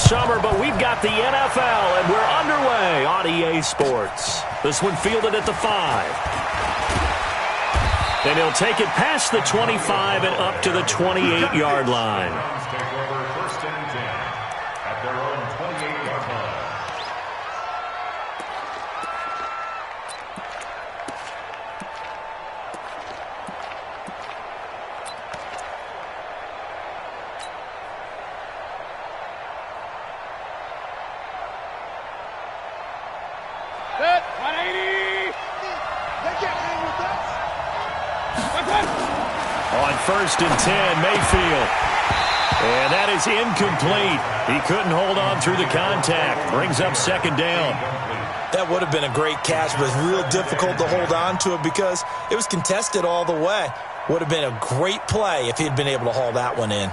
summer, but we've got the NFL, and we're underway on EA Sports. This one fielded at the 5. And he'll take it past the 25 and up to the 28-yard line. Take over 1st and 10 at their own 28-yard line. Good. 180. They can't hang with us. On 1st and 10, Mayfield. And that is incomplete. He couldn't hold on through the contact. Brings up 2nd down. That would have been a great catch, but it's real difficult to hold on to it because it was contested all the way. Would have been a great play if he had been able to haul that one in.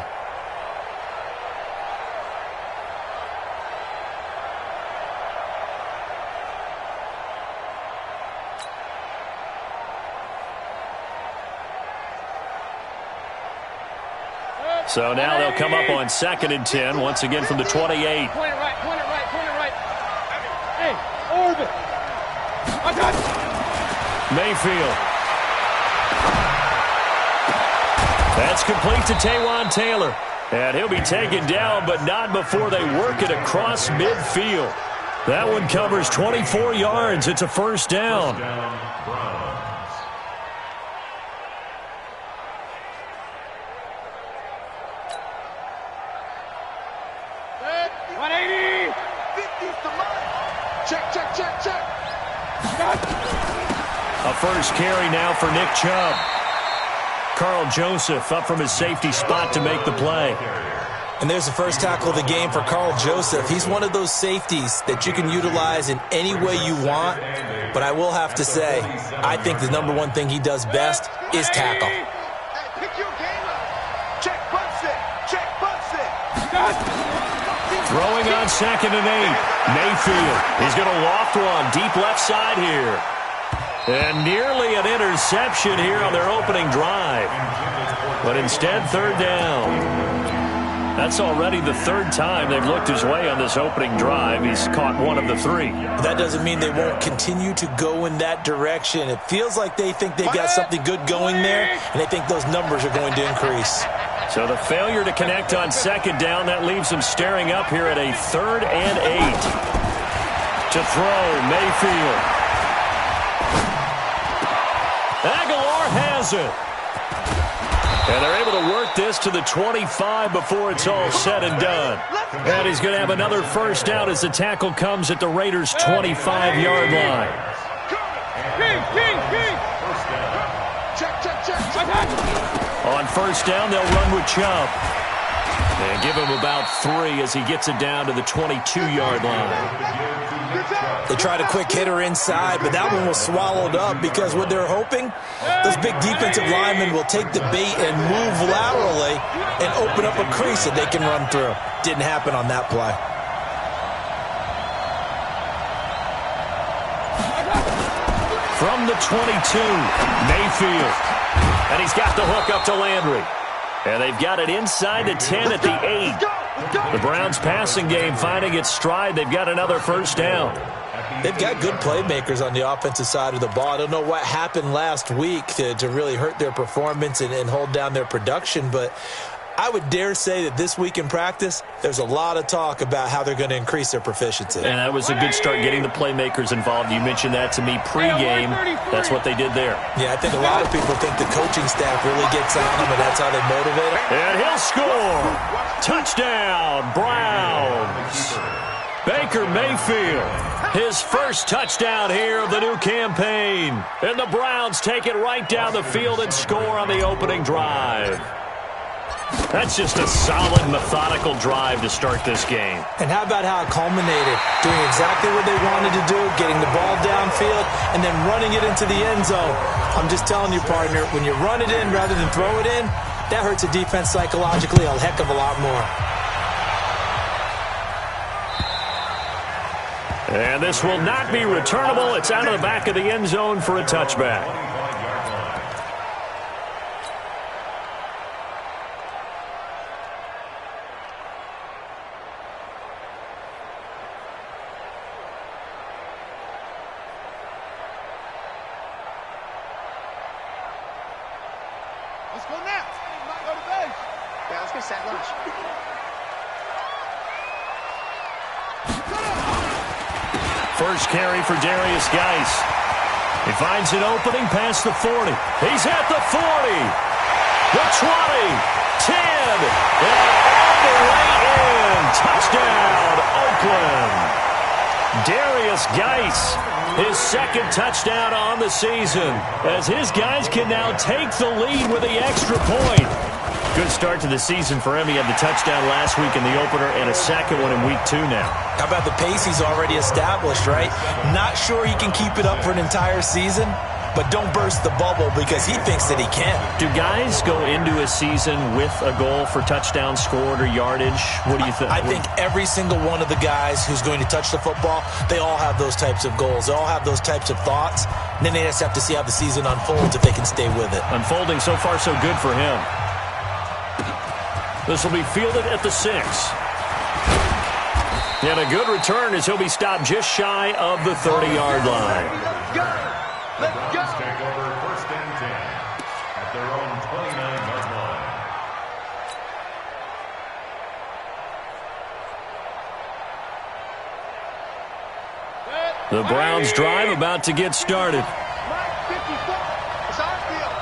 So now they'll come up on 2nd and 10, once again from the 28. Point it right, point it right, point it right. Hey, orbit. I got it. Mayfield. That's complete to Taywan Taylor. And he'll be taken down, but not before they work it across midfield. That one covers 24 yards. It's a 1st down. A 1st carry now for Nick Chubb. Carl Joseph up from his safety spot to make the play. And there's the first tackle of the game for Carl Joseph. He's one of those safeties that you can utilize in any way you want. But I will have to say, I think the number one thing he does best is tackle. Pick your game up. Check, butts it. Check, butts it. Throwing on 2nd and 8. Mayfield. He's going to loft one deep left side here. And nearly an interception here on their opening drive. But instead, 3rd down. That's already the 3rd time they've looked his way on this opening drive. He's caught 1 of the 3. That doesn't mean they won't continue to go in that direction. It feels like they think they've got something good going there, and they think those numbers are going to increase. So the failure to connect on 2nd down, that leaves him staring up here at a 3rd and 8. To throw, Mayfield. Aguilar has it. And they're able to work this to the 25 before it's all said and done. And he's going to have another 1st down as the tackle comes at the Raiders' 25-yard line. On 1st down, they'll run with Chubb. And give him about 3 as he gets it down to the 22-yard line. They tried a quick hitter inside, but that one was swallowed up because what they're hoping, those big defensive linemen will take the bait and move laterally and open up a crease that they can run through. Didn't happen on that play. From the 22, Mayfield. And he's got the hook up to Landry. And they've got it inside the 10 at the 8. The Browns passing game finding its stride. They've got another 1st down. They've got good playmakers on the offensive side of the ball. I don't know what happened last week to really hurt their performance and hold down their production, but I would dare say that this week in practice, there's a lot of talk about how they're going to increase their proficiency. And that was a good start getting the playmakers involved. You mentioned that to me pregame. That's what they did there. Yeah, I think a lot of people think the coaching staff really gets on them, and that's how they motivate them. And he'll score. Touchdown, Browns. Baker Mayfield, his 1st touchdown here of the new campaign. And the Browns take it right down the field and score on the opening drive. That's just a solid, methodical drive to start this game. And how about how it culminated? Doing exactly what they wanted to do, getting the ball downfield, and then running it into the end zone. I'm just telling you, partner, when you run it in rather than throw it in, that hurts a defense psychologically a heck of a lot more. And this will not be returnable. It's out of the back of the end zone for a touchback. Nice at lunch. First carry for Darius Geis. He finds an opening past the 40. He's at the 40. The 20. 10. And all the way in. Touchdown, Oakland. Darius Geis, his second touchdown on the season, as his guys can now take the lead with the extra point. Good start to the season for him. He had the touchdown last week in the opener and a second one in week 2 now. How about the pace he's already established, right? Not sure he can keep it up for an entire season, but don't burst the bubble because he thinks that he can. Do guys go into a season with a goal for touchdown scored or yardage? What do you think? I think every single one of the guys who's going to touch the football, they all have those types of goals. They all have those types of thoughts. And then they just have to see how the season unfolds if they can stay with it. Unfolding so far so good for him. This will be fielded at the 6. And a good return as he'll be stopped just shy of the 30-yard line. The Browns take over 1st and 10 at their own 29-yard line. The Browns drive about to get started. It's our field.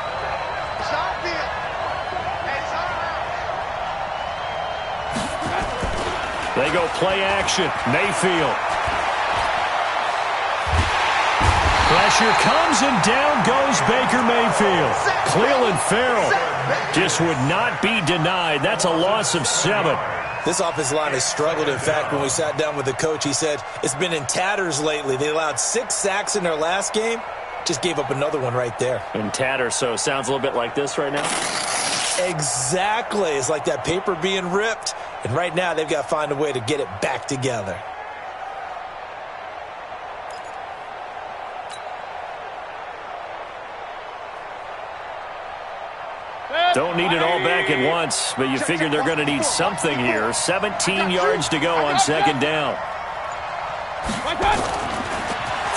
It's our field. It's our house. They go play action. Mayfield. Pressure comes and down goes Baker Mayfield. Cleveland Farrell just would not be denied. That's a loss of 7. This offensive line has struggled. In fact, when we sat down with the coach, he said it's been in tatters lately. They allowed 6 sacks in their last game. Just gave up another one right there. In tatters, so it sounds a little bit like this right now? Exactly. It's like that paper being ripped. And right now, they've got to find a way to get it back together. Don't need it all back at once, but you figure they're going to need something here. 17 yards to go on 2nd down.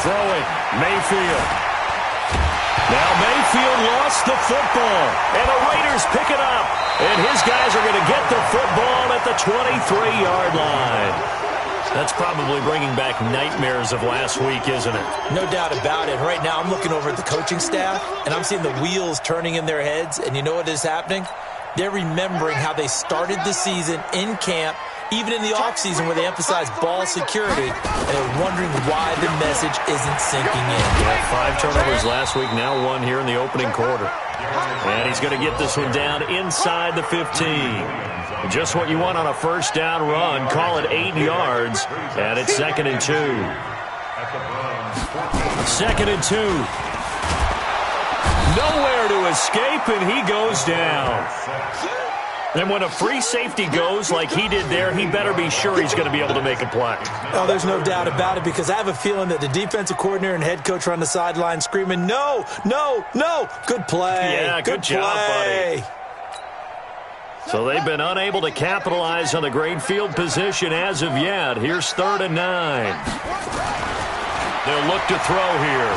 Throwing, Mayfield. Now Mayfield lost the football, and the Raiders pick it up. And his guys are going to get the football at the 23-yard line. That's probably bringing back nightmares of last week, isn't it? No doubt about it. Right now, I'm looking over at the coaching staff, and I'm seeing the wheels turning in their heads. And you know what is happening? They're remembering how they started the season in camp, even in the offseason where they emphasized ball security, and they're wondering why the message isn't sinking in. Yeah, 5 turnovers last week, now 1 here in the opening quarter. And he's going to get this one down inside the 15. Just what you want on a 1st down run. Call it 8 yards, and it's 2nd and 2. 2nd and 2. Nowhere to escape, and he goes down. And when a free safety goes like he did there, he better be sure he's going to be able to make a play. Oh, there's no doubt about it, because I have a feeling that the defensive coordinator and head coach are on the sideline screaming, no, no, no. Good play. Yeah, good job, buddy. So they've been unable to capitalize on the great field position as of yet. Here's 3rd and 9. They'll look to throw here.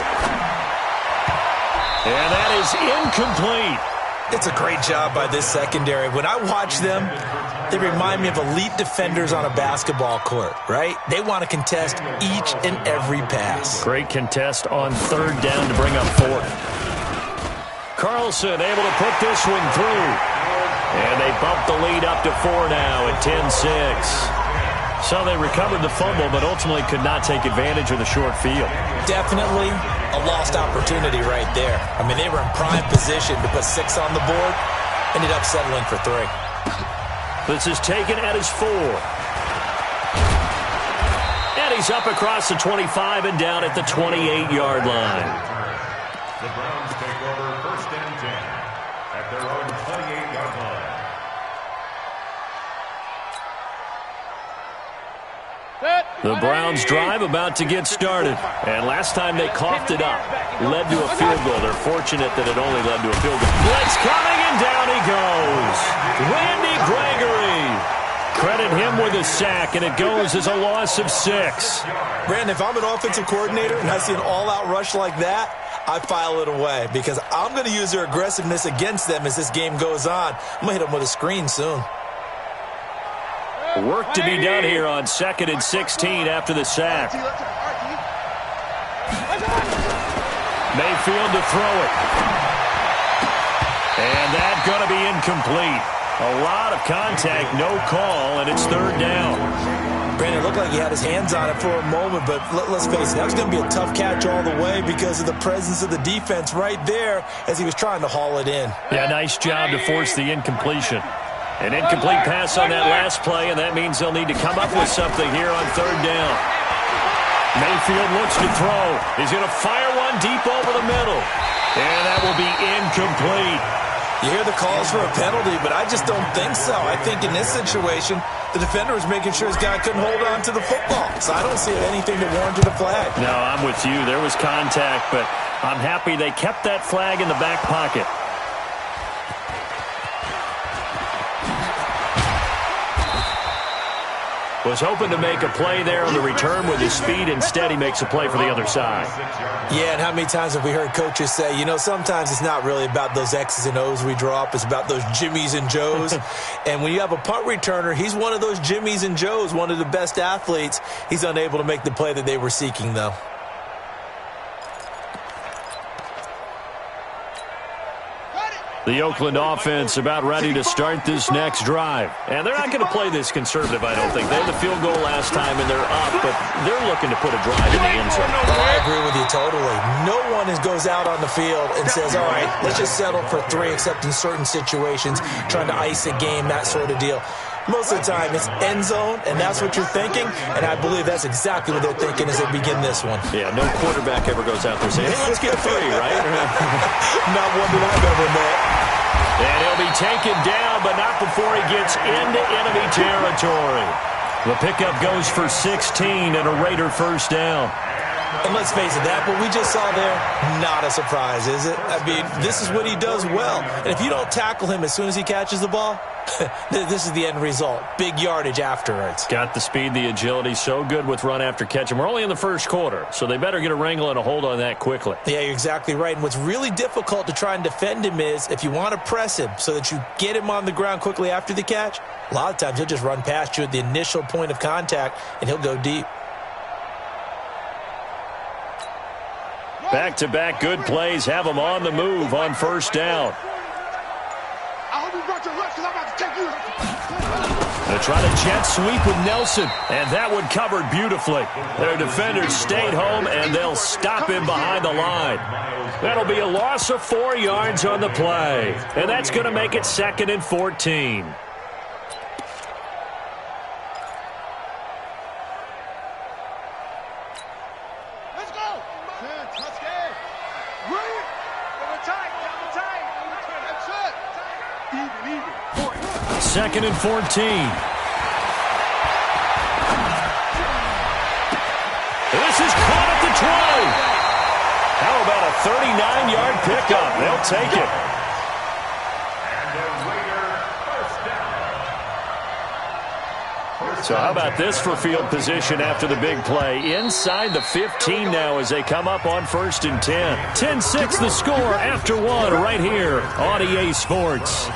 And that is incomplete. It's a great job by this secondary. When I watch them, they remind me of elite defenders on a basketball court, right? They want to contest each and every pass. Great contest on 3rd down to bring up 4th. Carlson able to put this one through. And they bump the lead up to 4 now at 10-6. So they recovered the fumble, but ultimately could not take advantage of the short field. Definitely a lost opportunity right there. I mean, they were in prime position to put 6 on the board. Ended up settling for 3. This is taken at his 4. And he's up across the 25 and down at the 28-yard line. The Browns take over 1st and 10 at their own 28-yard line. The Browns drive about to get started. And last time they coughed it up, led to a field goal. They're fortunate that it only led to a field goal. Blitz coming, and down he goes. Randy Gregory. Credit him with a sack, and it goes as a loss of 6. Brandon, if I'm an offensive coordinator and I see an all-out rush like that, I file it away because I'm going to use their aggressiveness against them as this game goes on. I'm going to hit them with a screen soon. Work to be done here on 2nd and 16 after the sack. Mayfield to throw it. And that's going to be incomplete. A lot of contact, no call, and it's 3rd down. Brandon, it looked like he had his hands on it for a moment, but let's face it, that was going to be a tough catch all the way because of the presence of the defense right there as he was trying to haul it in. Yeah, nice job to force the incompletion. An incomplete pass on that last play, and that means they'll need to come up with something here on 3rd down. Mayfield looks to throw. He's going to fire one deep over the middle. And that will be incomplete. You hear the calls for a penalty, but I just don't think so. I think in this situation, the defender was making sure his guy couldn't hold on to the football. So I don't see anything that warranted a flag. No, I'm with you. There was contact, but I'm happy they kept that flag in the back pocket. Was hoping to make a play there on the return with his speed. Instead, he makes a play for the other side. Yeah, and how many times have we heard coaches say, you know, sometimes it's not really about those X's and O's we draw up. It's about those Jimmies and Joes. And when you have a punt returner, he's one of those Jimmies and Joes, one of the best athletes. He's unable to make the play that they were seeking, though. The Oakland offense about ready to start this next drive. And they're not going to play this conservative, I don't think. They had the field goal last time, and they're up, but they're looking to put a drive in the end zone. Well, I agree with you totally. No one goes out on the field and says, all right, let's just settle for 3, except in certain situations, trying to ice a game, that sort of deal. Most of the time, it's end zone, and that's what you're thinking, and I believe that's exactly what they're thinking as they begin this one. Yeah, no quarterback ever goes out there saying, hey, let's get 3, right? Not one that I've ever met. And he'll be taken down, but not before he gets into enemy territory. The pickup goes for 16 and a Raider first down. And let's face it, that what we just saw there, not a surprise, is it? I mean, this is what he does well. And if you don't tackle him as soon as he catches the ball, this is the end result. Big yardage afterwards. Got the speed, the agility, so good with run after catch. And we're only in the first quarter, so they better get a wrangle and a hold on that quickly. Yeah, you're exactly right. And what's really difficult to try and defend him is if you want to press him so that you get him on the ground quickly after the catch, a lot of times he'll just run past you at the initial point of contact, and he'll go deep. Back-to-back good plays have them on the move on first down. I hope you brought your lunch because I'm about to take you. They try to jet sweep with Nelson, and that one covered beautifully. Their defenders stayed home, and they'll stop him behind the line. That'll be a loss of 4 yards on the play, and that's going to make it 2nd and 14. Let's go. Let's go. Right. Double tight. Double tight. That's it. Even. 2nd and 14. This is caught at the 20. How about a 39-yard pickup? They'll take it. So how about this for field position after the big play? Inside the 15 now as they come up on 1st and 10. 10-6 the score after 1 right here on EA Sports.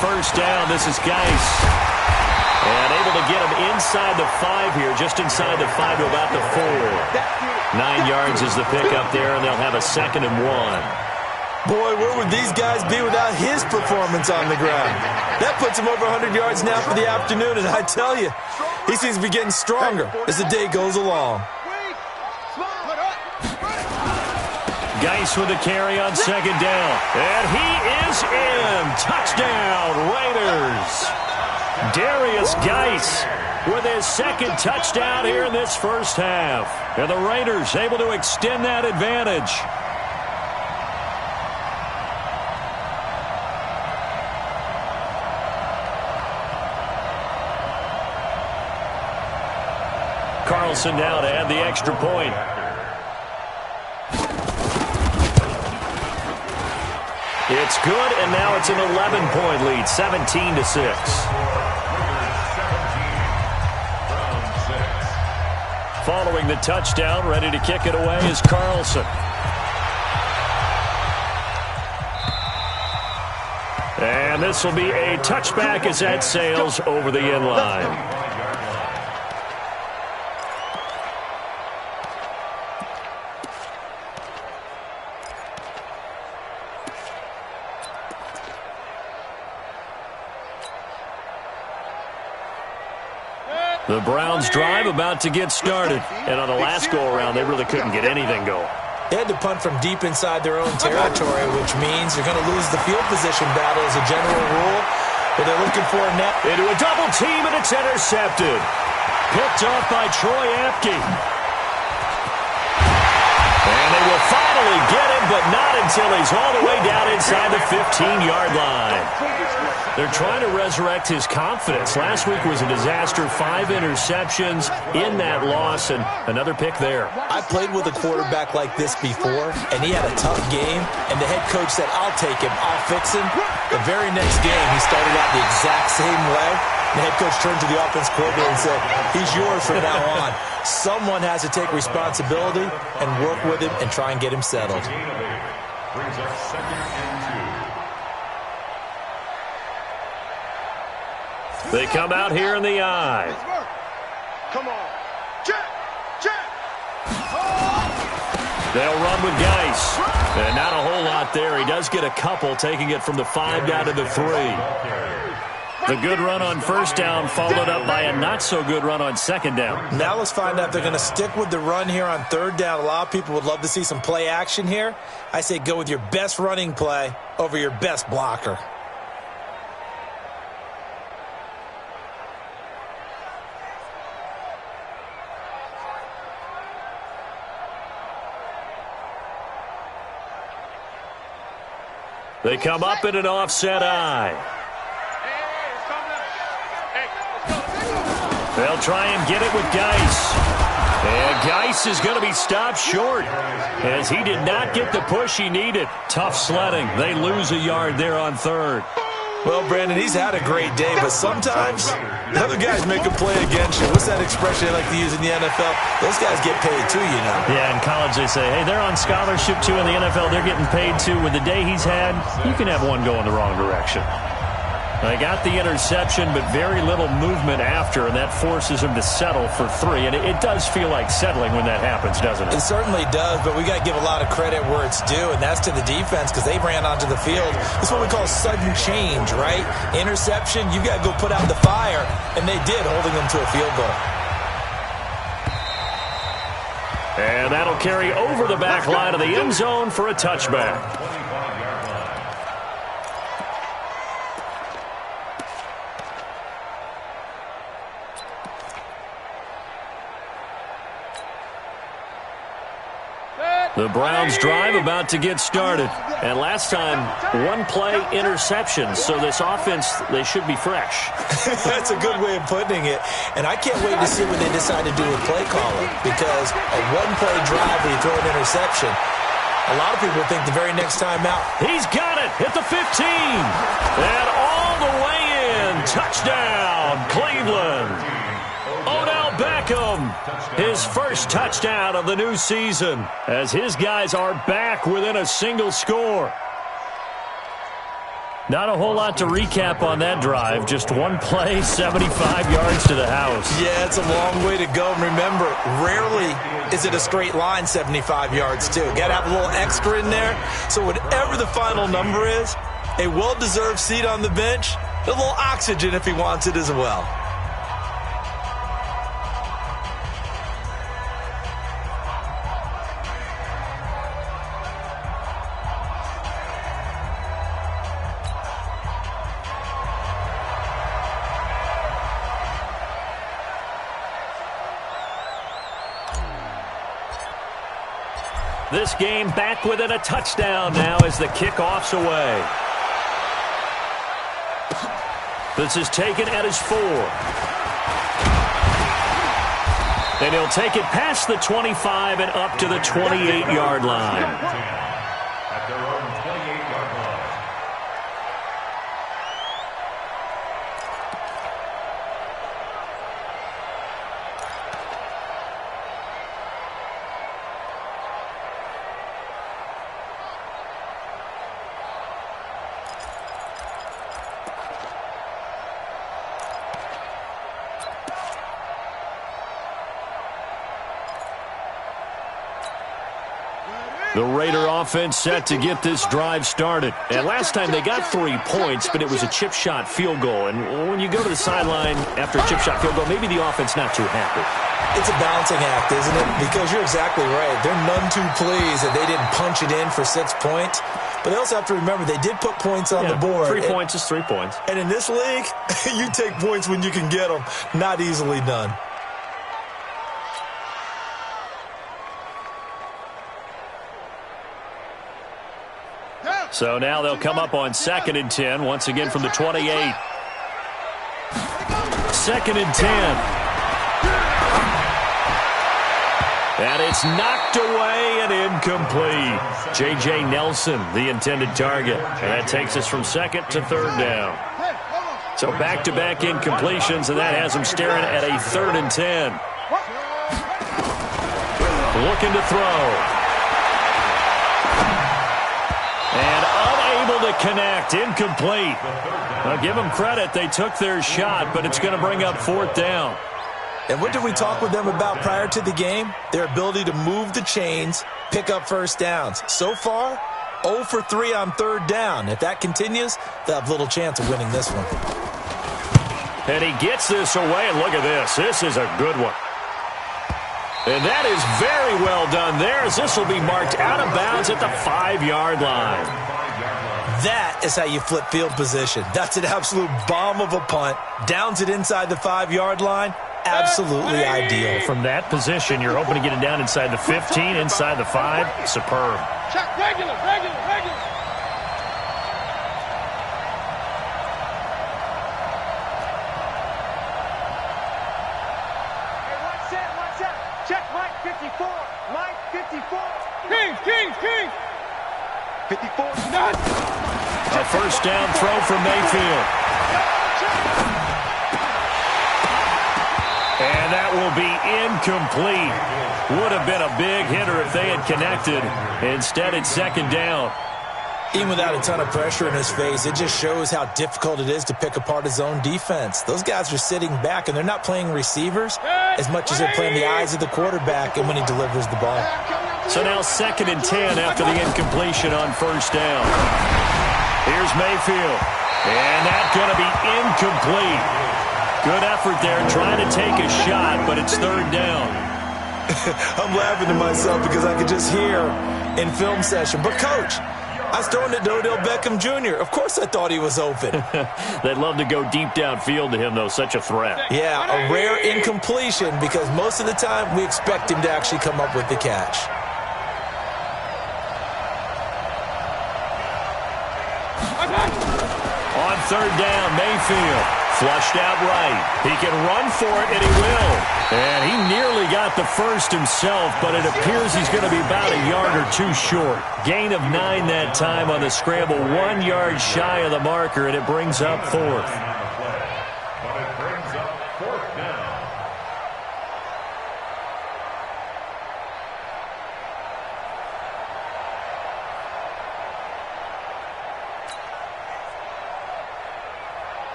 First down, this is Geis. And able to get him inside the 5 here, just inside the 5 to about the 4. 9 yards is the pickup there, and they'll have a 2nd and 1. Boy, where would these guys be without his performance on the ground? That puts him over 100 yards now for the afternoon, and I tell you, he seems to be getting stronger as the day goes along. Geis with a carry on 2nd down. And he is in. Touchdown, Raiders. Darius Geis with his 2nd touchdown here in this first half. And the Raiders able to extend that advantage. Carlson now to add the extra point. It's good, and now it's an 11-point lead, 17-6. Following the touchdown, ready to kick it away is Carlson. And this will be a touchback as that sails over the end line. The Browns drive about to get started. And on the last go-around, they really couldn't get anything going. They had to punt from deep inside their own territory, which means you're going to lose the field position battle as a general rule. But they're looking for a net. Into a double team, and it's intercepted. Picked off by Troy Apke. And they will finally get him, but not until he's all the way down inside the 15-yard line. They're trying to resurrect his confidence. Last week was a disaster. 5 interceptions in that loss, and another pick there. I played with a quarterback like this before, and he had a tough game, and the head coach said, I'll take him, I'll fix him. The very next game, he started out the exact same way. The head coach turned to the offense coordinator and said, he's yours from now on. Someone has to take responsibility and work with him and try and get him settled. Brings up 2nd and 2. They come out here in the eye. Come on. Check. They'll run with Geis. And not a whole lot there. He does get a couple, taking it from the 5 down to the 3. The good run on first down followed up by a not-so-good run on second down. Now let's find out if they're going to stick with the run here on third down. A lot of people would love to see some play action here. I say go with your best running play over your best blocker. They come up in an offset eye. They'll try and get it with Geis. And Geis is going to be stopped short as he did not get the push he needed. Tough sledding. They lose a yard there on third. Well, Brandon, he's had a great day, but sometimes the other guys make a play against you. What's that expression they like to use in the NFL? Those guys get paid too, you know. Yeah, in college they say, hey, they're on scholarship too. In the NFL, they're getting paid too. With the day he's had, you can have one go in the wrong direction. They got the interception, but very little movement after, and that forces him to settle for 3. And it does feel like settling when that happens, doesn't it? It certainly does, but we got to give a lot of credit where it's due, and that's to the defense because they ran onto the field. This is what we call sudden change, right? Interception, you got to go put out the fire, and they did, holding them to a field goal. And that'll carry over the back line of the end zone for a touchback. The Browns drive about to get started. And last time, 1-play interception. So this offense, they should be fresh. That's a good way of putting it. And I can't wait to see what they decide to do with play calling. Because a 1-play drive where you throw an interception, a lot of people think the very next time out. He's got it at the 15. And all the way in. Touchdown, Cleveland. Odell Beckham, his first touchdown of the new season, as his guys are back within a single score. Not a whole lot to recap on that drive. Just 1 play, 75 yards to the house. Yeah, it's a long way to go. And remember, rarely is it a straight line 75 yards, too. Got to have a little extra in there. So whatever the final number is, a well-deserved seat on the bench, a little oxygen if he wants it as well. This game back within a touchdown now as the kickoff's away. This is taken at his 4. And he'll take it past the 25 and up to the 28-yard line. At their own 28-yard line. The Raider offense set to get this drive started. And last time they got 3 points, but it was a chip shot field goal. And when you go to the sideline after a chip shot field goal, maybe the offense not too happy. It's a balancing act, isn't it? Because you're exactly right. They're none too pleased that they didn't punch it in for 6 points. But they also have to remember they did put points on the board. 3 points is 3 points. And in this league, you take points when you can get them. Not easily done. So now they'll come up on 2nd and 10, once again from the 28. 2nd and 10. And it's knocked away and incomplete. J.J. Nelson, the intended target. And that takes us from 2nd to 3rd down. So back-to-back incompletions, and that has them staring at a 3rd and 10. Looking to throw. And unable to connect. Incomplete. I'll give them credit. They took their shot, but it's going to bring up 4th down. And what did we talk with them about prior to the game? Their ability to move the chains, pick up first downs. So far, 0 for 3 on 3rd down. If that continues, they'll have little chance of winning this one. And he gets this away, and look at this. This is a good one. And that is very well done there, as this will be marked out of bounds at the 5-yard line. That is how you flip field position. That's an absolute bomb of a punt. Downs it inside the 5-yard line. Absolutely ideal. From that position, you're hoping to get it down inside the 15, inside the 5. Superb. Check, regular. Check Mike 54. Mike 54. King. 54. None. A first down throw from Mayfield. And that will be incomplete. Would have been a big hitter if they had connected. Instead, it's 2nd down. Even without a ton of pressure in his face, it just shows how difficult it is to pick apart his own defense. Those guys are sitting back, and they're not playing receivers as much as they're playing the eyes of the quarterback and when he delivers the ball. So now 2nd and 10 after the incompletion on first down. Here's Mayfield. And that's going to be incomplete. Good effort there trying to take a shot, but it's 3rd down. I'm laughing to myself because I could just hear in film session. But, Coach, I was throwing it to Odell Beckham Jr. Of course I thought he was open. They'd love to go deep downfield to him, though. Such a threat. Yeah, a rare incompletion because most of the time we expect him to actually come up with the catch. On 3rd down, Mayfield. Flushed out right. He can run for it, and he will. And he nearly got the first himself, but it appears he's going to be about a yard or 2 short. Gain of 9 that time on the scramble. 1 yard shy of the marker, and it brings up 4th.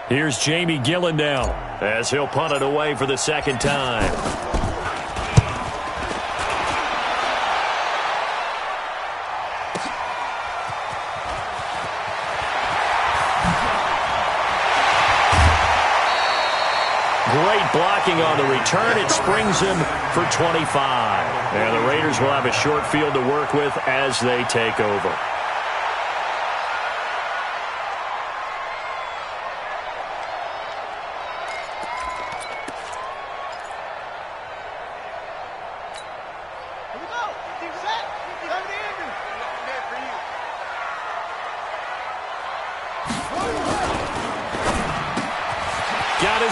Here's Jamie Gillen now as he'll punt it away for the 2nd time. Great blocking on the return. It springs him for 25. And the Raiders will have a short field to work with as they take over.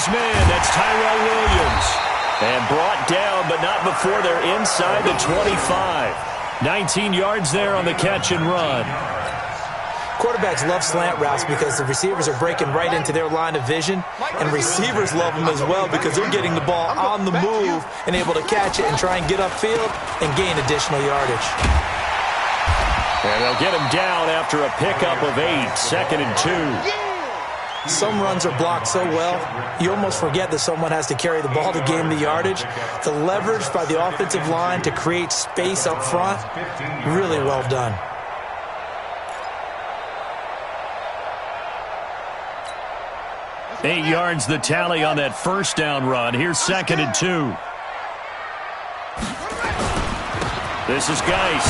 Man, that's Tyrell Williams. And brought down, but not before they're inside the 25. 19 yards there on the catch and run. Quarterbacks love slant routes because the receivers are breaking right into their line of vision, and receivers love them as well because they're getting the ball on the move and able to catch it and try and get upfield and gain additional yardage. And they'll get him down after a pickup of 8, 2nd and 2. Some runs are blocked so well, you almost forget that someone has to carry the ball to gain the yardage. The leverage by the offensive line to create space up front, really well done. Eight yards the tally on that first down run. Here's 2nd and 2. This is Geis.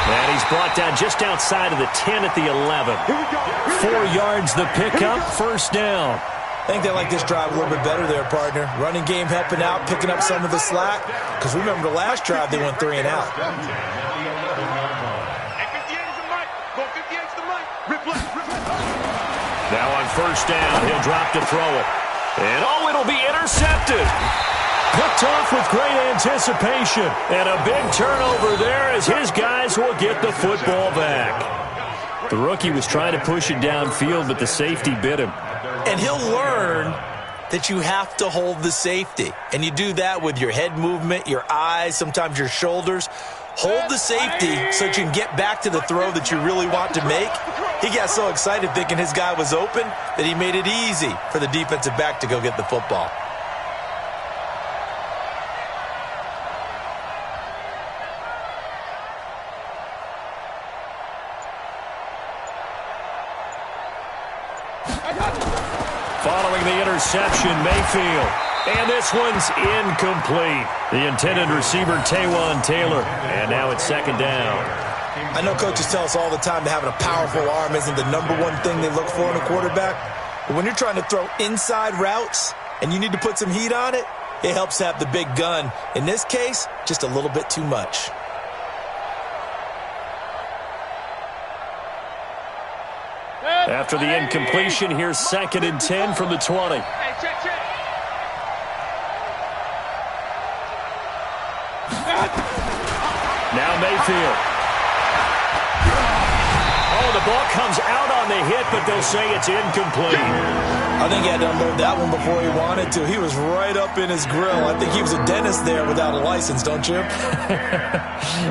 And he's brought down just outside of the 10 at the 11. 4 yards the pickup, first down. I think they like this drive a little bit better there, partner. Running game helping out, picking up some of the slack. Because remember the last drive, they went 3 and out. Now on first down, he'll drop to throw it. And oh, it'll be intercepted. Picked off with great anticipation. And a big turnover there as his guys will get the football back. The rookie was trying to push it downfield, but the safety bit him. And he'll learn that you have to hold the safety. And you do that with your head movement, your eyes, sometimes your shoulders. Hold the safety so that you can get back to the throw that you really want to make. He got so excited thinking his guy was open that he made it easy for the defensive back to go get the football. Following the interception, Mayfield. And this one's incomplete. The intended receiver, Taywan Taylor. And now it's 2nd down. I know coaches tell us all the time that having a powerful arm isn't the #1 thing they look for in a quarterback. But when you're trying to throw inside routes and you need to put some heat on it, it helps have the big gun. In this case, just a little bit too much. After the incompletion, here's 2nd and 10 from the 20. Now Mayfield. Oh, the ball comes out on the hit, but they'll say it's incomplete. I think he had to unload that one before he wanted to. He was right up in his grill. I think he was a dentist there without a license, don't you?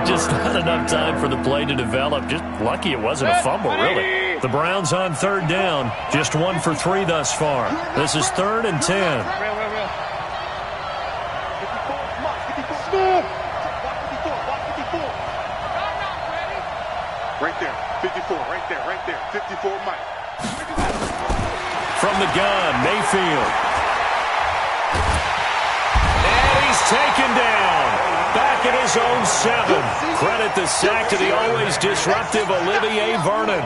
Just not enough time for the play to develop. Just lucky it wasn't a fumble, really. The Browns on 3rd down. Just 1 for 3 thus far. This is 3rd and 10. Right there, 54, right there, 54, Mike. From the gun, Mayfield. And he's taken down. Back at his own 7. Credit the sack to the always disruptive Olivier Vernon.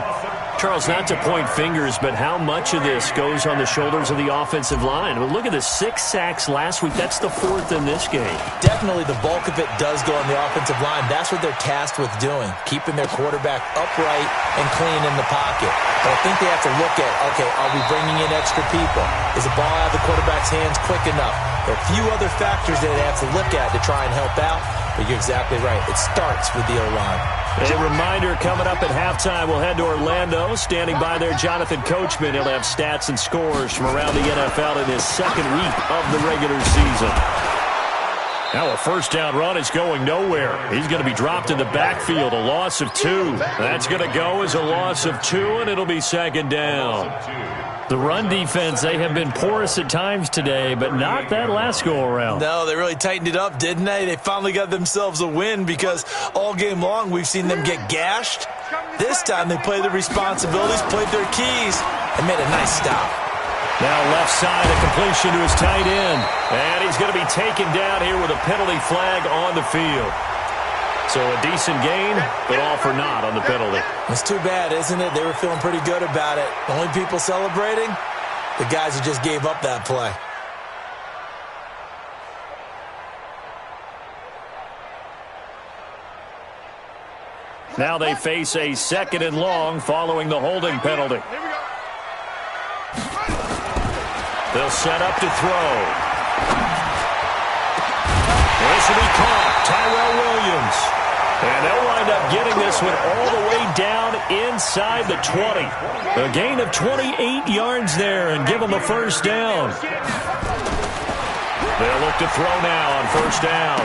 Charles, not to point fingers, but how much of this goes on the shoulders of the offensive line? I mean, look at the 6 sacks last week. That's the 4th in this game. Definitely the bulk of it does go on the offensive line. That's what they're tasked with doing, keeping their quarterback upright and clean in the pocket. But I think they have to look at, okay, are we bringing in extra people? Is the ball out of the quarterback's hands quick enough? There are a few other factors that they have to look at to try and help out, but you're exactly right. It starts with the O-line. A reminder, coming up at halftime, we'll head to Orlando. Standing by there, Jonathan Coachman. He'll have stats and scores from around the NFL in his 2nd week of the regular season. Now a first down run is going nowhere. He's going to be dropped in the backfield, a loss of 2. That's going to go as a loss of 2, and it'll be 2nd down. The run defense, they have been porous at times today, but not that last go-around. No, they really tightened it up, didn't they? They finally got themselves a win because all game long we've seen them get gashed. This time they played their responsibilities, played their keys, and made a nice stop. Now left side, a completion to his tight end. And he's going to be taken down here with a penalty flag on the field. So a decent gain, but all for naught on the penalty. It's too bad, isn't it? They were feeling pretty good about it. The only people celebrating, the guys who just gave up that play. Now they face a 2nd and long following the holding penalty. They'll set up to throw. This will be caught. Tyrell Williams. And they'll wind up getting this one all the way down inside the 20. A gain of 28 yards there and give them a first down. They'll look to throw now on first down.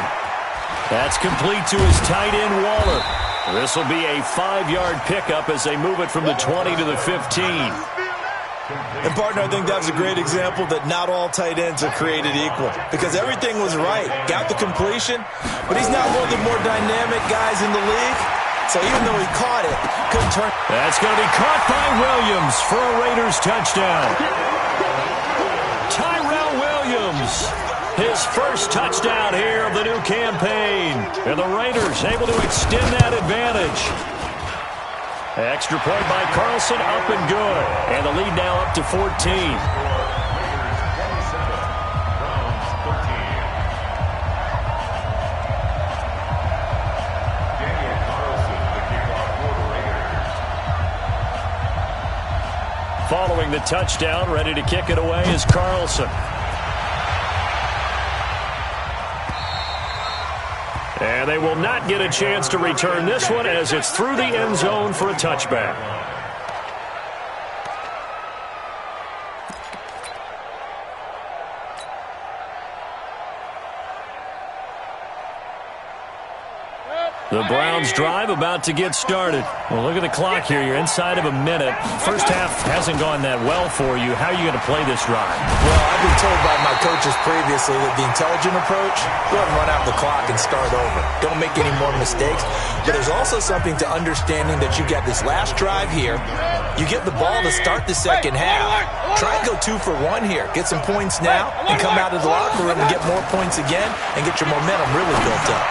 That's complete to his tight end, Waller. This will be a 5-yard pickup as they move it from the 20 to the 15. And, partner, I think that was a great example that not all tight ends are created equal because everything was right. Got the completion, but he's not one of the more dynamic guys in the league. So even though he caught it, couldn't turn. That's going to be caught by Williams for a Raiders touchdown. Tyrell Williams, his first touchdown here of the new campaign. And the Raiders able to extend that advantage. Extra point by Carlson, up and good. And the lead now up to 14. Following the touchdown, ready to kick it away is Carlson. And they will not get a chance to return this one as it's through the end zone for a touchback. The Browns drive about to get started. Well, look at the clock here. You're inside of a minute. First half hasn't gone that well for you. How are you going to play this drive? Well, I've been told by my coaches previously that the intelligent approach, go ahead and run out the clock and start over. Don't make any more mistakes. But there's also something to understanding that you get this last drive here. You get the ball to start the second half. Try and go 2 for 1 here. Get some points now and come out of the locker room and get more points again and get your momentum really built up.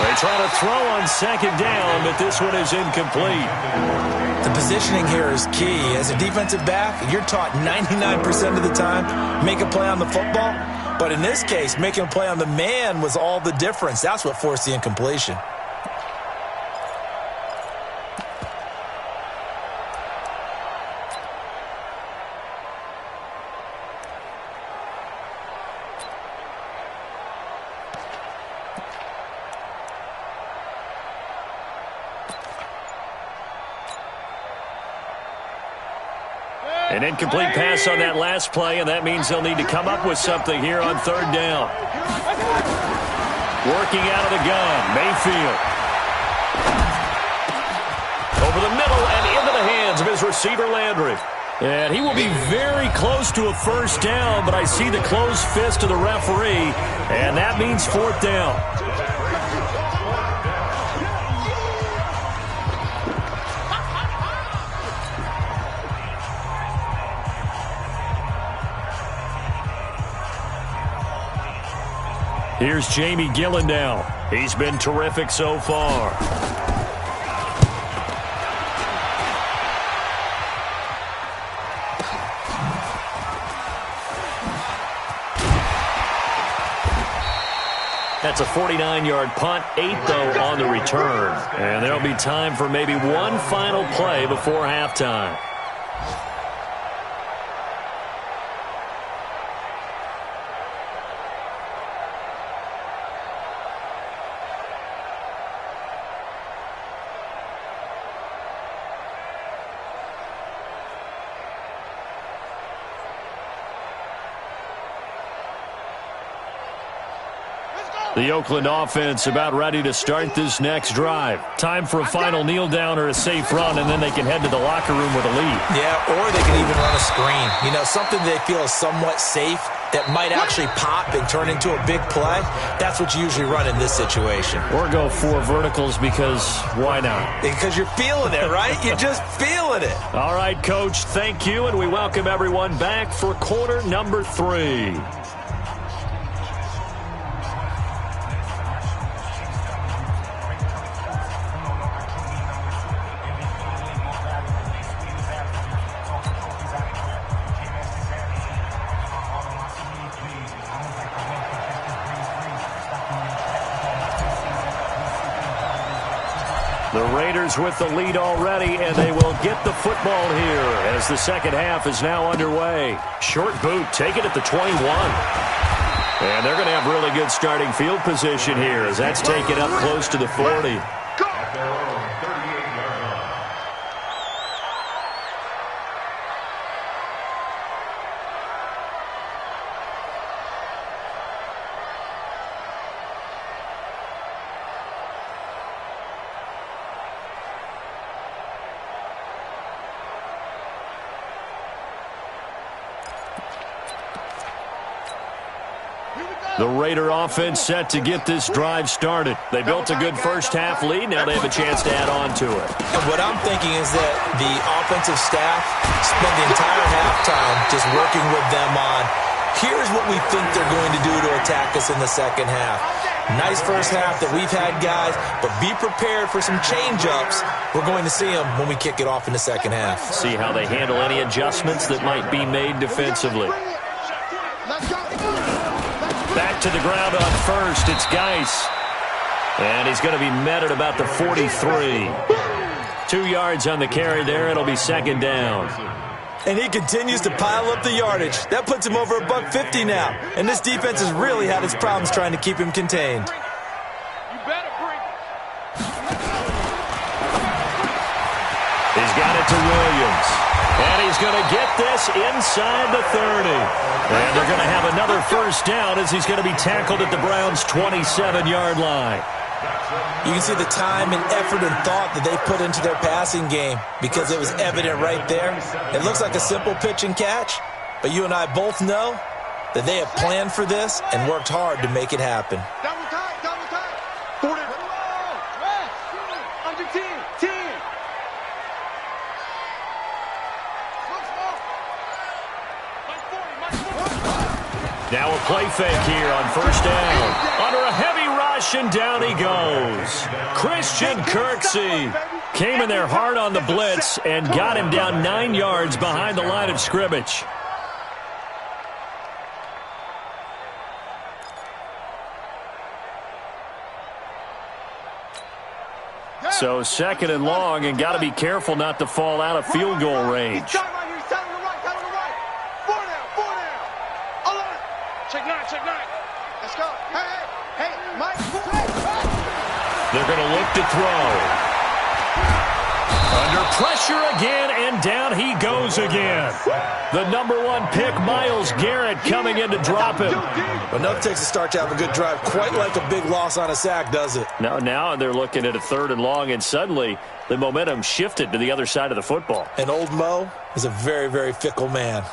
They try to throw on second down, but this one is incomplete. The positioning here is key. As a defensive back, you're taught 99% of the time, make a play on the football. But in this case, making a play on the man was all the difference. That's what forced the incompletion. An incomplete pass on that last play, and that means they'll need to come up with something here on third down. Working out of the gun, Mayfield. Over the middle and into the hands of his receiver, Landry. And he will be very close to a first down, but I see the closed fist of the referee, and that means fourth down. Here's Jamie Gillen now. He's been terrific so far. That's a 49-yard punt, 8 though on the return. And there'll be time for maybe one final play before halftime. The Oakland offense about ready to start this next drive. Time for a final kneel down or a safe run, and then they can head to the locker room with a lead. Yeah, or they can even run a screen. You know, something they feel is somewhat safe that might actually pop and turn into a big play. That's what you usually run in this situation. Or go 4 verticals because why not? Because you're feeling it, right? You're just feeling it. All right, Coach, thank you, and we welcome everyone back for quarter number 3. The Raiders with the lead already, and they will get the football here as the second half is now underway. Short boot, take it at the 21. And they're going to have really good starting field position here as that's taken up close to the 40. The Raider offense set to get this drive started. They built a good first-half lead. Now they have a chance to add on to it. And what I'm thinking is that the offensive staff spent the entire halftime just working with them on, here's what we think they're going to do to attack us in the second half. Nice first half that we've had, guys, but be prepared for some change-ups. We're going to see them when we kick it off in the second half. See how they handle any adjustments that might be made defensively. Back to the ground on first. It's Geis. And he's going to be met at about the 43. 2 yards on the carry there. It'll be second down. And he continues to pile up the yardage. That puts him over $150 now. And this defense has really had its problems trying to keep him contained. You better bring it. He's got it to Williams. And he's going to get this inside the 30. And they're going to have another first down as he's going to be tackled at the Browns' 27-yard line. You can see the time and effort and thought that they put into their passing game because it was evident right there. It looks like a simple pitch and catch, but you and I both know that they have planned for this and worked hard to make it happen. Double time, double time. 40. Under 10, 10. Now a play fake here on first down. Under a heavy rush, and down he goes. Christian Kirksey came in there hard on the blitz and got him down 9 yards behind the line of scrimmage. So second and long, and got to be careful not to fall out of field goal range. Check nine. Let's go. Hey, Mike. They're going to look to throw. Under pressure again, and down he goes again. The #1 pick, Myles Garrett, coming in to drop him. But nothing takes a start to have a good drive, quite like a big loss on a sack, does it? Now they're looking at a third and long, and suddenly the momentum shifted to the other side of the football. And old Mo is a very, very fickle man.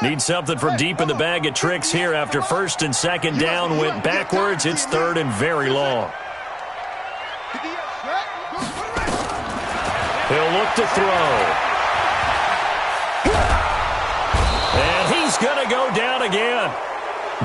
Need something from deep in the bag of tricks here after first and second down went backwards. It's third and very long. He'll look to throw. And he's going to go down again.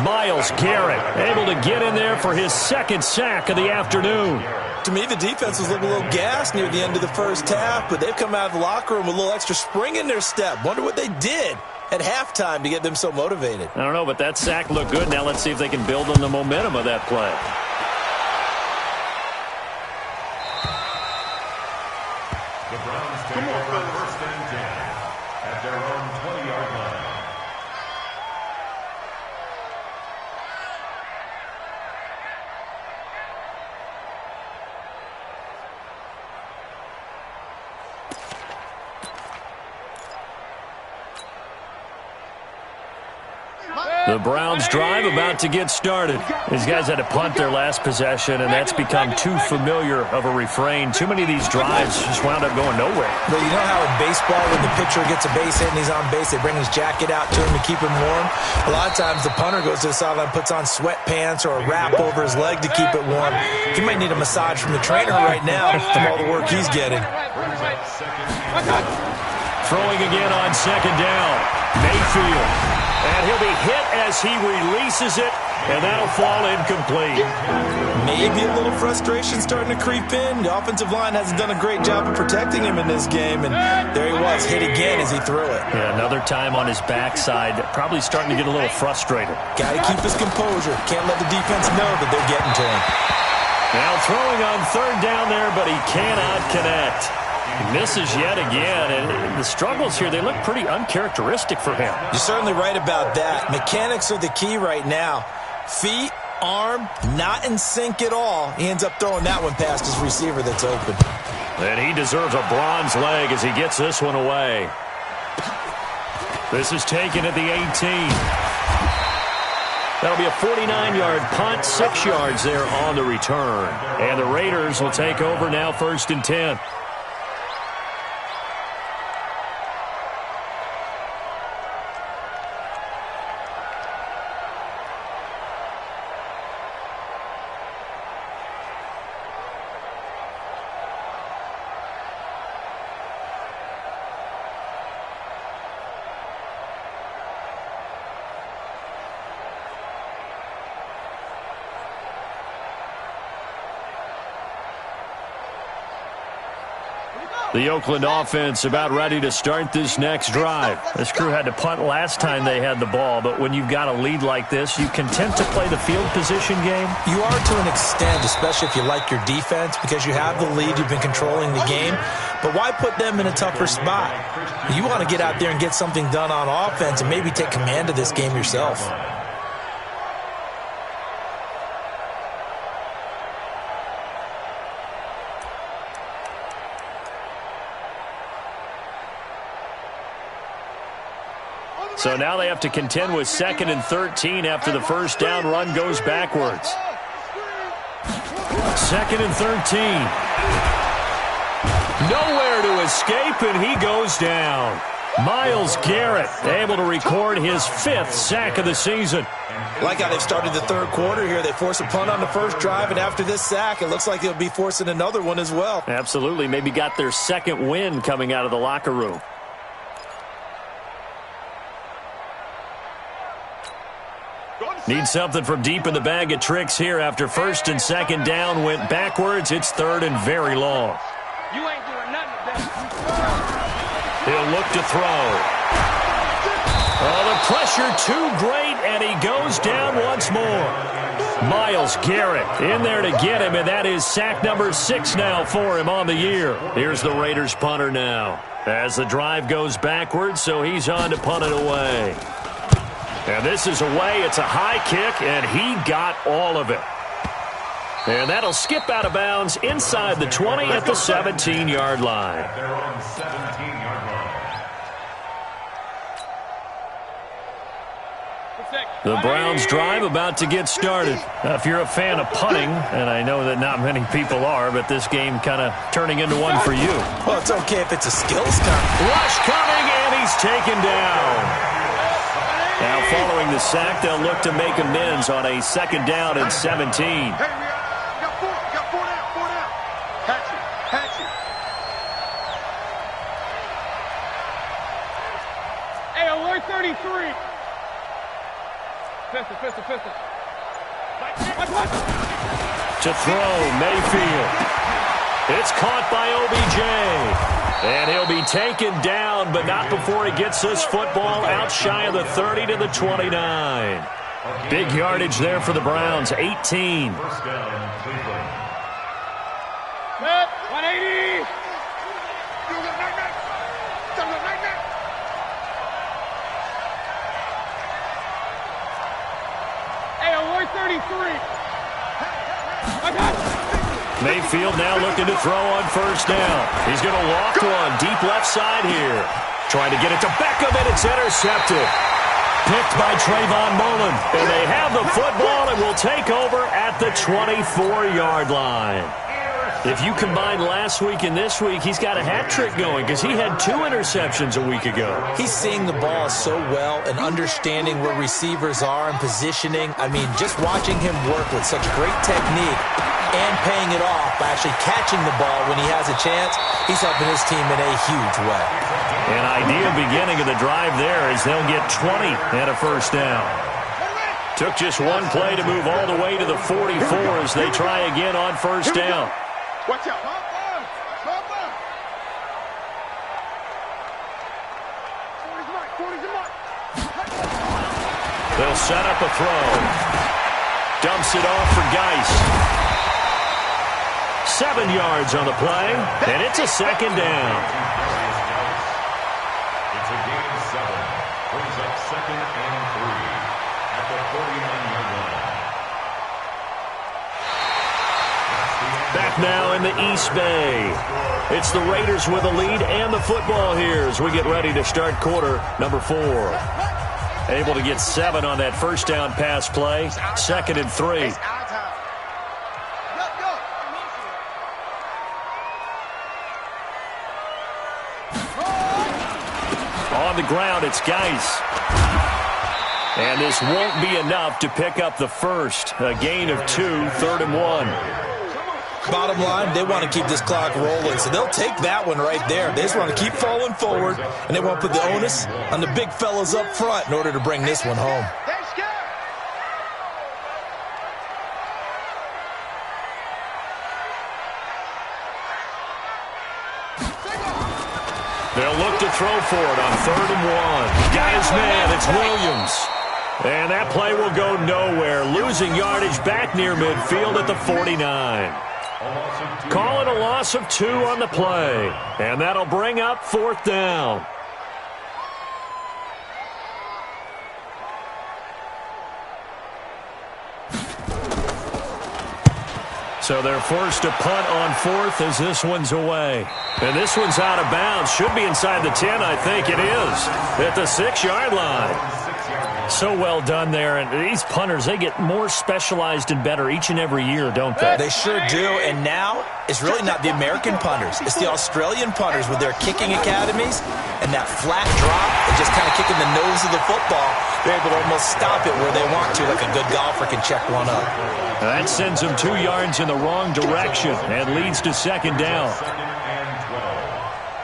Myles Garrett able to get in there for his second sack of the afternoon. To me, the defense was looking a little gassed near the end of the first half, but they've come out of the locker room with a little extra spring in their step. Wonder what they did at halftime to get them so motivated. I don't know, but that sack looked good. Now let's see if they can build on the momentum of that play. The Browns take over first and 10 at their own 20-yard line. The Browns drive about to get started. These guys had to punt their last possession, and that's become too familiar of a refrain. Too many of these drives just wound up going nowhere. Well, you know how in baseball when the pitcher gets a base hit and he's on base, they bring his jacket out to him to keep him warm? A lot of times the punter goes to the sideline, puts on sweatpants or a wrap over his leg to keep it warm. He might need a massage from the trainer right now from all the work he's getting. Throwing again on second down. Mayfield. And he'll be hit as he releases it, and that'll fall incomplete. Maybe a little frustration starting to creep in. The offensive line hasn't done a great job of protecting him in this game, and there he was, hit again as he threw it. Yeah, another time on his backside, probably starting to get a little frustrated. Got to keep his composure. Can't let the defense know that they're getting to him. Now throwing on third down there, but he cannot connect. He misses yet again, and the struggles here, they look pretty uncharacteristic for him. You're certainly right about that. Mechanics are the key right now. Feet, arm, not in sync at all. He ends up throwing that one past his receiver that's open. And he deserves a bronze leg as he gets this one away. This is taken at the 18. That'll be a 49-yard punt, 6 yards there on the return. And the Raiders will take over now first and 10. The Oakland offense about ready to start this next drive. This crew had to punt last time they had the ball, but when you've got a lead like this, you content to play the field position game? You are to an extent, especially if you like your defense, because you have the lead, you've been controlling the game. But why put them in a tougher spot? You want to get out there and get something done on offense and maybe take command of this game yourself. So now they have to contend with 2nd and 13 after the first down run goes backwards. 2nd and 13. Nowhere to escape, and he goes down. Myles Garrett able to record his 5th sack of the season. Like how they've started the third quarter here. They force a punt on the first drive, and after this sack, it looks like they'll be forcing another one as well. Absolutely. Maybe got their 2nd win coming out of the locker room. Need something from deep in the bag of tricks here after 1st and 2nd down went backwards. It's 3rd and very long. You ain't doing nothing today. He'll look to throw. Oh, the pressure too great, and he goes down once more. Myles Garrett in there to get him, and that is sack number 6 now for him on the year. Here's the Raiders punter now. As the drive goes backwards, so he's on to punt it away. And this is away. It's a high kick, and he got all of it. And that'll skip out of bounds inside the 20 at the 17-yard line. Their own 17-yard line. The Browns drive about to get started. Now, if you're a fan of punting, and I know that not many people are, but this game kind of turning into one for you. Well, it's okay if it's a skills count. Rush coming, and he's taken down. Now, following the sack, they'll look to make amends on a 2nd down and 17. Hey, got 4 down. Hatch it. Hey, alert 33. Pistol. To throw, Mayfield. It's caught by OBJ. And he'll be taken down, but not before he gets this football out shy of the 30 to the 29. Big yardage there for the Browns, 18. First down, Cleveland. 180. Hey, alert 33. I got it. Mayfield now looking to throw on 1st down. He's going to walk one deep left side here. Trying to get it to Beckham, and it's intercepted. Picked by Trayvon Mullen. And they have the football and will take over at the 24-yard line. If you combine last week and this week, he's got a hat trick going because he had 2 interceptions a week ago. He's seeing the ball so well and understanding where receivers are and positioning. I mean, just watching him work with such great technique and paying it off by actually catching the ball when he has a chance, he's helping his team in a huge way. An ideal beginning of the drive there as they'll get 20 and a 1st down. Took just one play to move all the way to the 44 as they try again on 1st down. Watch out. They'll set up a throw. Dumps it off for Geis. 7 yards on the play, and it's a 2nd down. It's a gain of 7. Brings up 2nd and 3 at the 49-yard line. Back now in the East Bay. It's the Raiders with a lead and the football here as we get ready to start quarter number 4. Able to get 7 on that 1st down pass play. 2nd and 3. On the ground, it's Geis. And this won't be enough to pick up the first. A gain of 2, 3rd and 1. Bottom line, they want to keep this clock rolling, so they'll take that one right there. They just want to keep falling forward, and they want to put the onus on the big fellas up front in order to bring this one home. throw for it on 3rd and 1. Got his man. It's Williams. And that play will go nowhere. Losing yardage back near midfield at the 49. Call it a loss of 2 on the play. And that'll bring up 4th down. So they're forced to punt on 4th as this one's away. And this one's out of bounds. Should be inside the 10, I think it is. At the 6-yard line. So well done there. And these punters, they get more specialized and better each and every year, don't they? They sure do. And now it's really not the American punters. It's the Australian punters with their kicking academies and that flat drop and just kind of kicking the nose of the football. They're able to almost stop it where they want to, like a good golfer can check one up. That sends them 2 yards in the wrong direction and leads to 2nd down.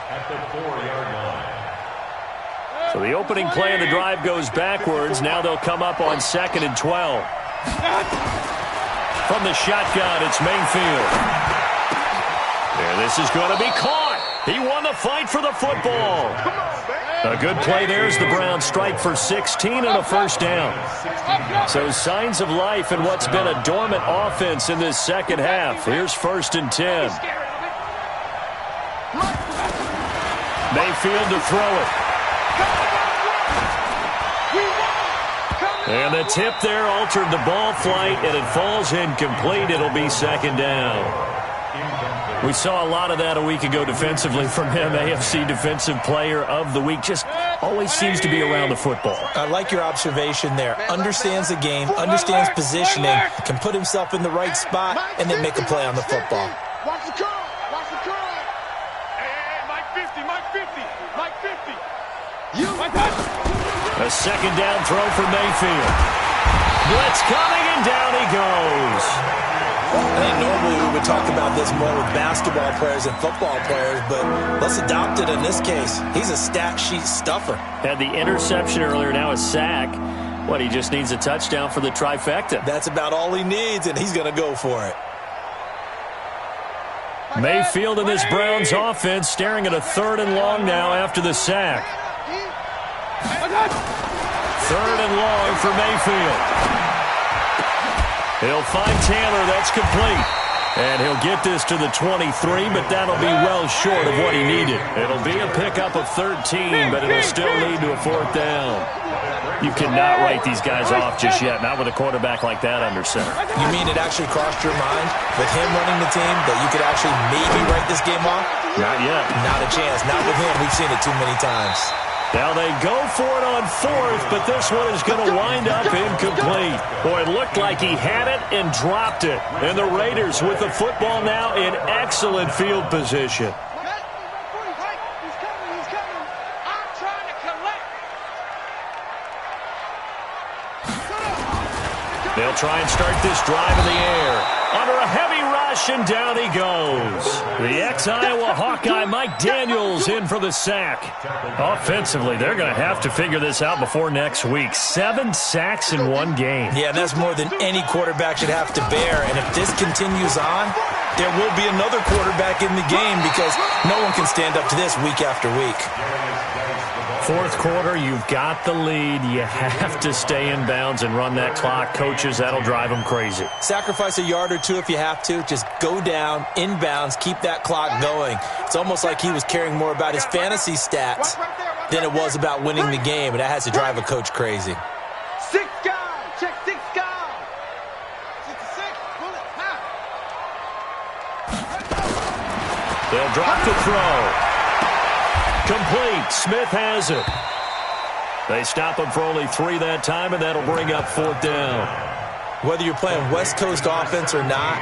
At the 4-yard line. So the opening play of the drive goes backwards. Now they'll come up on 2nd and 12. From the shotgun, it's Mayfield. There, this is going to be caught. He won the fight for the football. A good play there as the Browns strike for 16 and a 1st down. So signs of life in what's been a dormant offense in this second half. Here's 1st and 10. Mayfield to throw it. And the tip there altered the ball flight, and it falls incomplete. It'll be 2nd down. We saw a lot of that a week ago defensively from him. AFC Defensive Player of the Week. Just always seems to be around the football. I like your observation there. Understands the game, understands positioning, can put himself in the right spot, and then make a play on the football. Watch the curl. Watch the curl. Hey, Mike 50, Mike 50, Mike 50. A 2nd down throw for Mayfield. Blitz coming, and down he goes. I think normally we would talk about this more with basketball players and football players, but let's adopt it in this case. He's a stat sheet stuffer. Had the interception earlier, now a sack. What, he just needs a touchdown for the trifecta. That's about all he needs, and he's going to go for it. Mayfield and this Browns offense staring at a 3rd and long now after the sack. 3rd and long for Mayfield. He'll find Taylor. That's complete. And he'll get this to the 23, but that'll be well short of what he needed. It'll be a pickup of 13, but it'll still lead to a 4th down. You cannot write these guys off just yet, not with a quarterback like that under center. You mean it actually crossed your mind with him running the team that you could actually maybe write this game off? Not yet. Not a chance. Not with him. We've seen it too many times. Now they go for it on 4th, but this one is going to wind up incomplete. Boy, it looked like he had it and dropped it. And the Raiders with the football now in excellent field position. He's coming. I'm trying to collect. They'll try and start this drive in the air. Under a heavy rush, and down he goes. The ex-Iowa Hawkeye Mike Daniels in for the sack. Offensively, they're going to have to figure this out before next week. 7 sacks in one game. Yeah, that's more than any quarterback should have to bear. And if this continues on, there will be another quarterback in the game because no one can stand up to this week after week. 4th quarter, you've got the lead. You have to stay in bounds and run that clock. Coaches, that'll drive them crazy. Sacrifice a yard or two if you have to. Just go down, in bounds, keep that clock going. It's almost like he was caring more about his fantasy stats than it was about winning the game, and that has to drive a coach crazy. 6 guys. Check 6 guys. 66. Bullet. They'll drop the throw. Complete. Smith has it. They stop him for only 3 that time, and that'll bring up 4th down. Whether you're playing West Coast offense or not,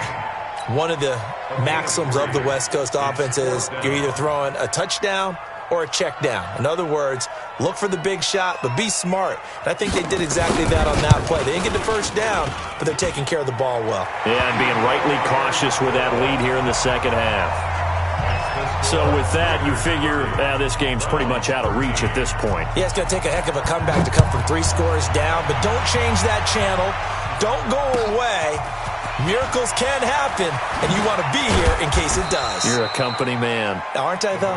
one of the maxims of the West Coast offense is you're either throwing a touchdown or a check down. In other words, look for the big shot, but be smart. And I think they did exactly that on that play. They didn't get the 1st down, but they're taking care of the ball well. Yeah, and being rightly cautious with that lead here in the second half. So with that, you figure this game's pretty much out of reach at this point. Yeah, it's going to take a heck of a comeback to come from 3 scores down, but don't change that channel. Don't go away. Miracles can happen, and you want to be here in case it does. You're a company man. Aren't I, though?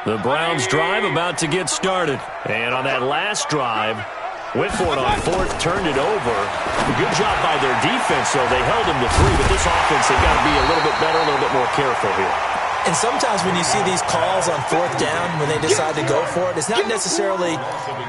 The Browns drive about to get started. And on that last drive, went for it on fourth, turned it over. Good job by their defense, though. They held him to 3, but this offense, they've got to be a little bit better, a little bit more careful here. And sometimes when you see these calls on fourth down, when they decide to go for it, it's not necessarily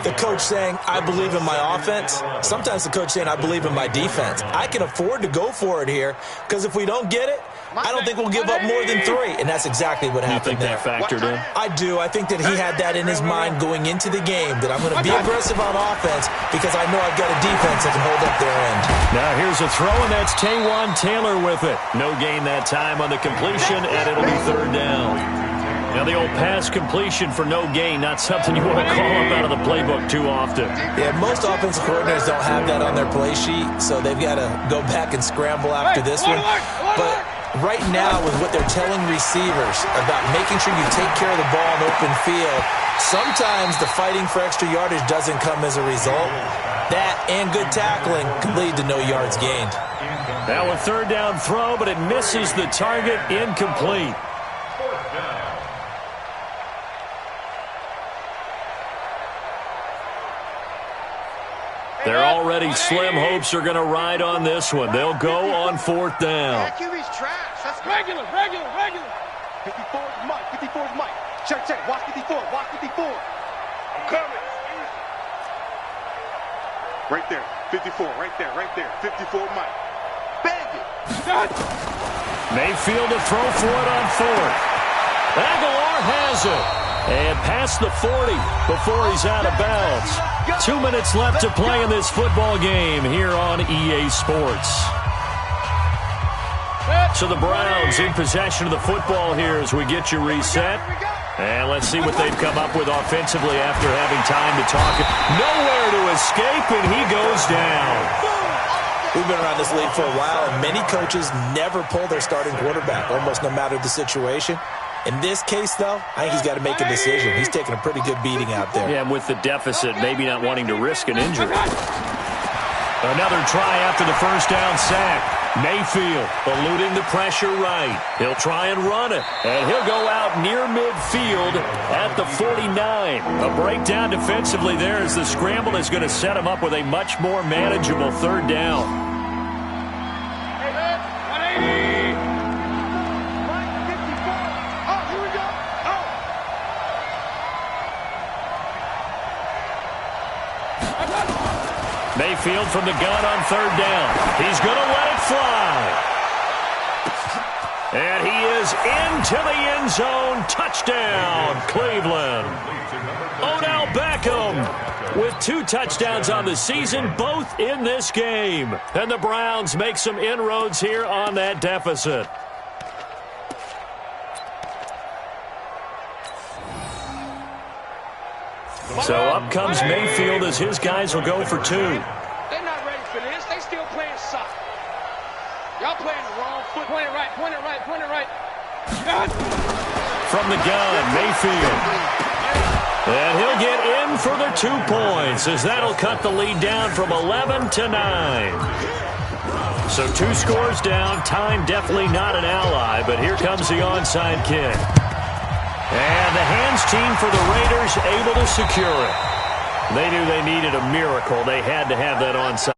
the coach saying, I believe in my offense. Sometimes the coach saying, I believe in my defense. I can afford to go for it here because if we don't get it, I don't think we'll give up more than 3. And that's exactly what happened there. You think that factored in? I do. I think that he had that in his mind going into the game, that I'm going to be aggressive on offense because I know I've got a defense that can hold up their end. Now here's a throw, and that's Taywan Taylor with it. No gain that time on the completion, and it'll be third down. Now the old pass completion for no gain, not something you want to call up out of the playbook too often. Yeah, most offensive coordinators don't have that on their play sheet, so they've got to go back and scramble after this one. But right now, with what they're telling receivers about making sure you take care of the ball in open field, sometimes the fighting for extra yardage doesn't come as a result. That and good tackling can lead to no yards gained. Now a third down throw, but it misses the target, incomplete. They're already slim hopes are going to ride on this one. They'll go on fourth down. That QB's trash. That's Regular. 54 is Mike. 54 is Mike. Check. Watch 54. Watch 54. I'm coming. Right there. 54. Right there. 54 Mike. Bang it. Mayfield to throw for it on fourth. Aguilar has it. And past the 40 before he's out of bounds. 2 minutes left to play in this football game here on EA Sports. So the Browns in possession of the football here as we get you reset. And let's see what they've come up with offensively after having time to talk. Nowhere to escape, and he goes down. We've been around this league for a while, and many coaches never pull their starting quarterback, almost no matter the situation. In this case, though, I think he's got to make a decision. He's taking a pretty good beating out there. Yeah, and with the deficit, maybe not wanting to risk an injury. Another try after the first down sack. Mayfield eluding the pressure right. He'll try and run it, and he'll go out near midfield at the 49. A breakdown defensively there as the scramble is going to set him up with a much more manageable third down. 180. Mayfield from the gun on third down. He's going to let it fly. And he is into the end zone. Touchdown, Cleveland. Odell Beckham with 2 touchdowns on the season, both in this game. And the Browns make some inroads here on that deficit. So up comes Mayfield as his guys will go for 2. They're not ready for this. They still playing soccer. Y'all playing the wrong foot. Point it right. From the gun, Mayfield. And he'll get in for the 2 points as that'll cut the lead down from 11 to 9. So 2 scores down. Time definitely not an ally, but here comes the onside kick. And the hands team for the Raiders able to secure it. They knew they needed a miracle. They had to have that onside.